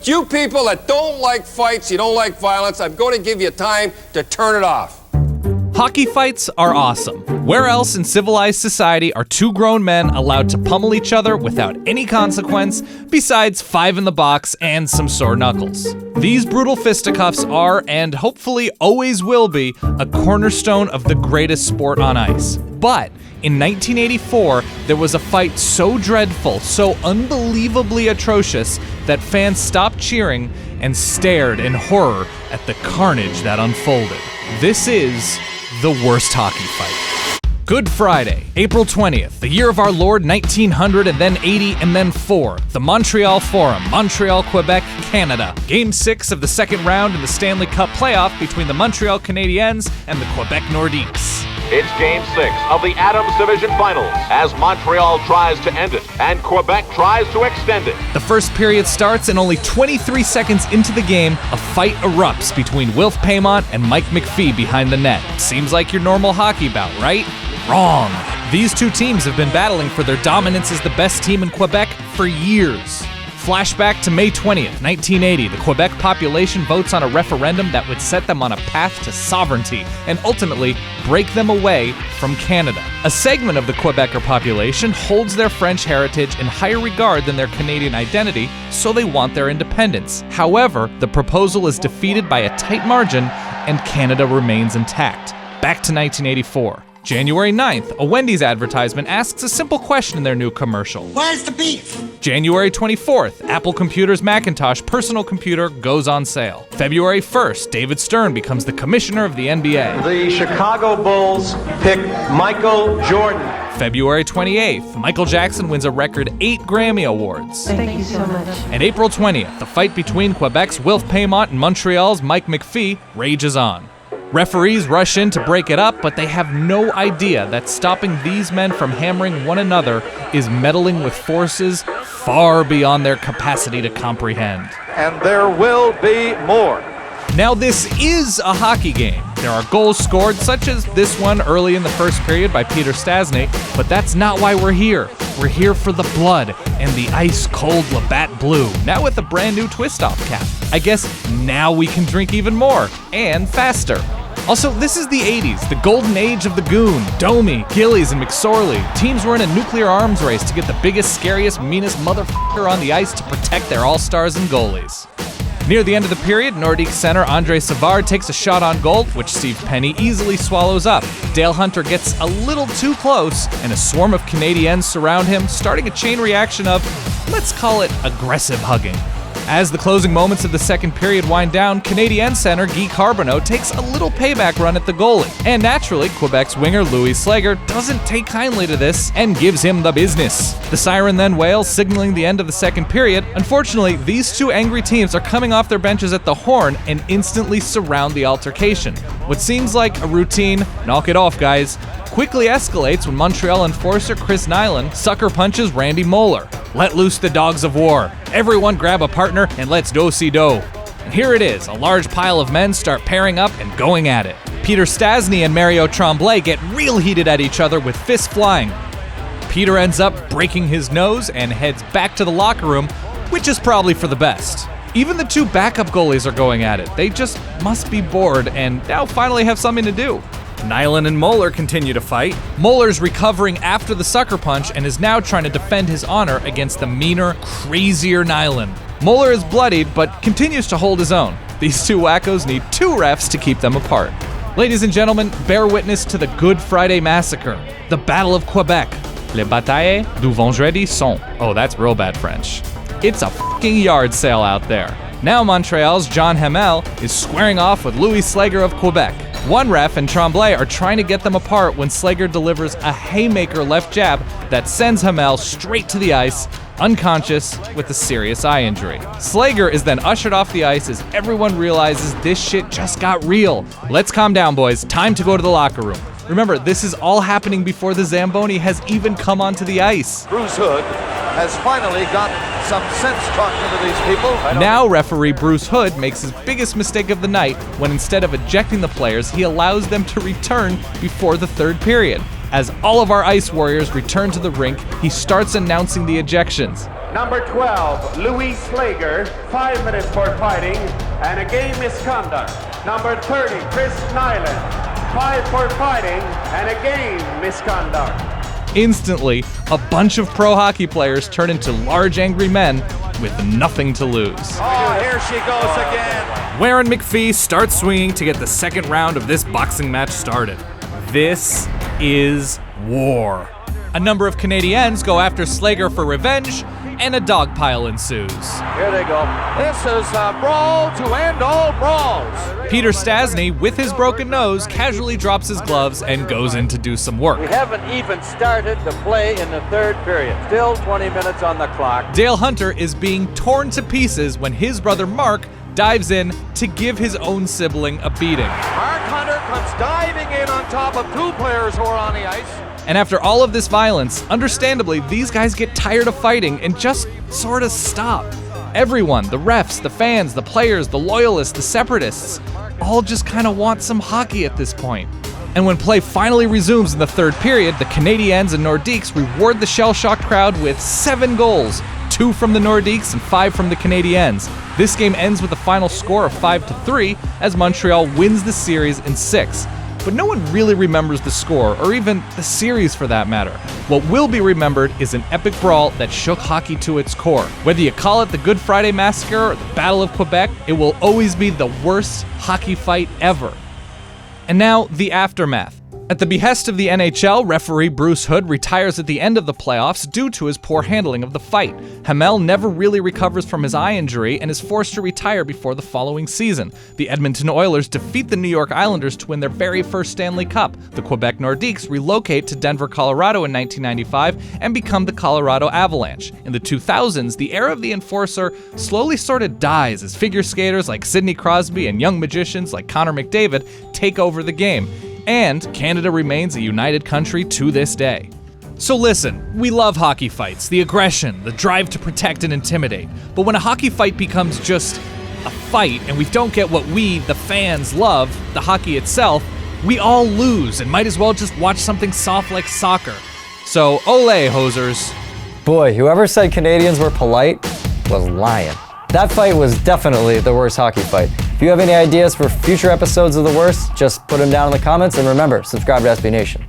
You people that don't like fights, you don't like violence, I'm going to give you time to turn it off. Hockey fights are awesome. Where else in civilized society are two grown men allowed to pummel each other without any consequence besides 5 in the box and some sore knuckles? These brutal fisticuffs are, and hopefully always will be, a cornerstone of the greatest sport on ice. But in 1984, there was a fight so dreadful, so unbelievably atrocious, that fans stopped cheering and stared in horror at the carnage that unfolded. This is the worst hockey fight. Good Friday, April 20th, the year of our Lord 1900 and then 80 and then 4. The Montreal Forum, Montreal, Quebec, Canada. Game 6 of the second round in the Stanley Cup playoff between the Montreal Canadiens and the Quebec Nordiques. It's Game 6 of the Adams Division Finals as Montreal tries to end it and Quebec tries to extend it. The first period starts and only 23 seconds into the game, a fight erupts between Wilf Paymont and Mike McPhee behind the net. Seems like your normal hockey bout, right? Wrong. These two teams have been battling for their dominance as the best team in Quebec for years. Flashback to May 20th, 1980. The Quebec population votes on a referendum that would set them on a path to sovereignty and ultimately break them away from Canada. A segment of the Quebecer population holds their French heritage in higher regard than their Canadian identity, so they want their independence. However, the proposal is defeated by a tight margin and Canada remains intact. Back to 1984. January 9th, a Wendy's advertisement asks a simple question in their new commercial. Where's the beef? January 24th, Apple Computer's Macintosh personal computer goes on sale. February 1st, David Stern becomes the commissioner of the NBA. The Chicago Bulls pick Michael Jordan. February 28th, Michael Jackson wins a record 8 Grammy Awards. Thank you so much. And April 20th, the fight between Quebec's Wilf Paymont and Montreal's Mike McPhee rages on. Referees rush in to break it up, but they have no idea that stopping these men from hammering one another is meddling with forces far beyond their capacity to comprehend. And there will be more. Now this is a hockey game. There are goals scored, such as this one early in the first period by Peter Stastny, but that's not why we're here. We're here for the blood and the ice-cold Labatt Blue, now with a brand new twist-off cap. I guess now we can drink even more, and faster. Also, this is the 80s, the golden age of the goon, Domi, Gillies, and McSorley. Teams were in a nuclear arms race to get the biggest, scariest, meanest motherfucker on the ice to protect their all-stars and goalies. Near the end of the period, Nordique center Andre Savard takes a shot on goal, which Steve Penny easily swallows up. Dale Hunter gets a little too close, and a swarm of Canadiens surround him, starting a chain reaction of, let's call it, aggressive hugging. As the closing moments of the second period wind down, Canadiens center Guy Carbonneau takes a little payback run at the goalie. And naturally, Quebec's winger Louis Slager doesn't take kindly to this and gives him the business. The siren then wails, signaling the end of the second period. Unfortunately, these two angry teams are coming off their benches at the horn and instantly surround the altercation. What seems like a routine, knock it off guys, quickly escalates when Montreal enforcer Chris Nyland sucker punches Randy Moeller. Let loose the dogs of war. Everyone grab a partner and let's do-si-do. And here it is, a large pile of men start pairing up and going at it. Peter Stastny and Mario Tremblay get real heated at each other with fists flying. Peter ends up breaking his nose and heads back to the locker room, which is probably for the best. Even the two backup goalies are going at it. They just must be bored and now finally have something to do. Nyland and Moeller continue to fight. Moeller's recovering after the sucker punch and is now trying to defend his honor against the meaner, crazier Nyland. Moeller is bloodied, but continues to hold his own. These two wackos need 2 refs to keep them apart. Ladies and gentlemen, bear witness to the Good Friday Massacre, the Battle of Quebec, Le Bataille du Vendredi Saint. Oh, that's real bad French. It's a fucking yard sale out there. Now Montreal's John Hamel is squaring off with Louis Slager of Quebec. One ref and Tremblay are trying to get them apart when Slager delivers a haymaker left jab that sends Hamel straight to the ice, unconscious with a serious eye injury. Slager is then ushered off the ice as everyone realizes this shit just got real. Let's calm down, boys. Time to go to the locker room. Remember, this is all happening before the Zamboni has even come onto the ice. Bruce Hood has finally got some sense talking to these people. Now referee Bruce Hood makes his biggest mistake of the night when instead of ejecting the players, he allows them to return before the third period. As all of our ice warriors return to the rink, he starts announcing the ejections. Number 12, Louis Slager, 5 minutes for fighting and a game misconduct. Number 30, Chris Nyland, 5 for fighting and a game misconduct. Instantly, a bunch of pro hockey players turn into large angry men with nothing to lose. Oh, here she goes again. Warren McPhee starts swinging to get the second round of this boxing match started. This is war. A number of Canadiens go after Slager for revenge, and a dogpile ensues. Here they go. This is a brawl to end all brawls. Peter Stastny, with his broken nose, casually drops his gloves and goes in to do some work. We haven't even started to play in the third period. Still 20 minutes on the clock. Dale Hunter is being torn to pieces when his brother Mark dives in to give his own sibling a beating. Mark Hunter comes diving in on top of 2 players who are on the ice. And after all of this violence, understandably, these guys get tired of fighting and just sort of stop. Everyone, the refs, the fans, the players, the loyalists, the separatists, all just kind of want some hockey at this point. And when play finally resumes in the third period, the Canadiens and Nordiques reward the shell-shocked crowd with 7 goals, 2 from the Nordiques and 5 from the Canadiens. This game ends with a final score of 5-3 as Montreal wins the series in 6. But no one really remembers the score, or even the series for that matter. What will be remembered is an epic brawl that shook hockey to its core. Whether you call it the Good Friday Massacre or the Battle of Quebec, it will always be the worst hockey fight ever. And now, the aftermath. At the behest of the NHL, referee Bruce Hood retires at the end of the playoffs due to his poor handling of the fight. Hamel never really recovers from his eye injury and is forced to retire before the following season. The Edmonton Oilers defeat the New York Islanders to win their very first Stanley Cup. The Quebec Nordiques relocate to Denver, Colorado in 1995 and become the Colorado Avalanche. In the 2000s, the era of the Enforcer slowly sort of dies as figure skaters like Sidney Crosby and young magicians like Connor McDavid take over the game. And Canada remains a united country to this day. So listen, we love hockey fights, the aggression, the drive to protect and intimidate. But when a hockey fight becomes just a fight and we don't get what we, the fans, love, the hockey itself, we all lose and might as well just watch something soft like soccer. So ole, hosers. Boy, whoever said Canadians were polite was lying. That fight was definitely the worst hockey fight. If you have any ideas for future episodes of The Worst, just put them down in the comments, and remember, subscribe to SB Nation.